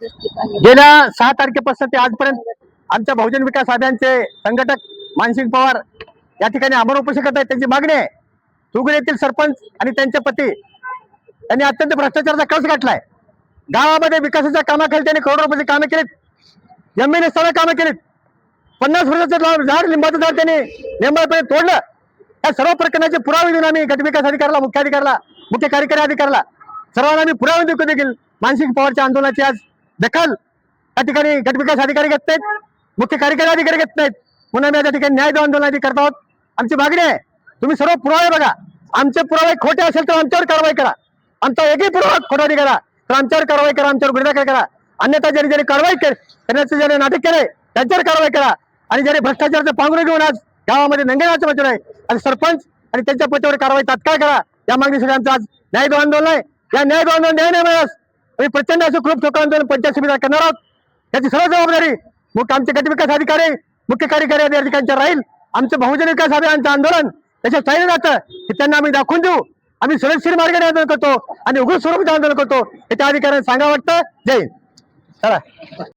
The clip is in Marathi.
गेल्या 6 तारखेपासून ते आजपर्यंत आमच्या बहुजन विकास आघाडीचे संघटक मानसिंग पवार या ठिकाणी आमरण उपोषण करत आहेत. त्यांची मागणी आहे, तुगड येथील सरपंच आणि त्यांचे पती त्यांनी अत्यंत भ्रष्टाचाराचा कस गाठलाय. गावामध्ये विकासाच्या कामाखाली त्यांनी करोडो रुपयाची कामं केलीत, जमिनी सगळं कामं केलीत. 50 वर्षाचं झाड, लिंबाचं झाड त्यांनी निंबाळपणे तोडलं. या सर्व प्रकरणाचे पुरावे देऊन आम्ही गटविकास अधिकाऱ्याला, मुख्य कार्यकारी अधिकाऱ्याला सर्वांना आम्ही पुरावे देऊ देखील मानसिंग पवारच्या आंदोलनाची आज दखल या ठिकाणी गटविकास अधिकारी घेत नाहीत, मुख्य कार्यकारी अधिकारी घेत नाहीत. म्हणून आम्ही या ठिकाणी न्याय देऊ आंदोलन करत आहोत. आमची मागणी आहे, तुम्ही सर्व पुरावे बघा. आमचे पुरावे खोटे असेल तर आमच्यावर कारवाई करा. आमचा एकही पुरावा खोटा निघाला तर आमच्यावर कारवाई करा, आमच्यावर गुन्हा दाखल करा. अन्यथा ज्यांनी कारवाई करण्याचे ज्याने नाटक केले त्यांच्यावर कारवाई करा. आणि ज्याने भ्रष्टाचाराचं पांघरून घेऊन आज गावामध्ये नंगेनाचं वचन आहे, आणि सरपंच आणि त्यांच्या पतीवर कारवाई तात्काळ करा. या मागणीसाठी आमचं आज न्याय देऊ आंदोलन आहे. या न्याय देऊ आंदोलन न्याय नाही मिळाल्यास आम्ही प्रचंड असं खूप ठोकर आंदोलन पंचायत समिती करणार आहोत. त्याची सर्व जबाबदारी आमचे गटविकास अधिकारी, मुख्य कार्यकारी अधिकाऱ्यांच्या राहील. आमचं बहुजन विकास अभियानचं आंदोलन त्याच्या चाललं जातं हे त्यांना आम्ही दाखवून देऊ. आम्ही सुरक्षित मार्गाने आंदोलन करतो आणि उग्र स्वरूपाचं आंदोलन करतो हे त्या अधिकाऱ्यांना सांगा वाटतं. जय हिंद. चला.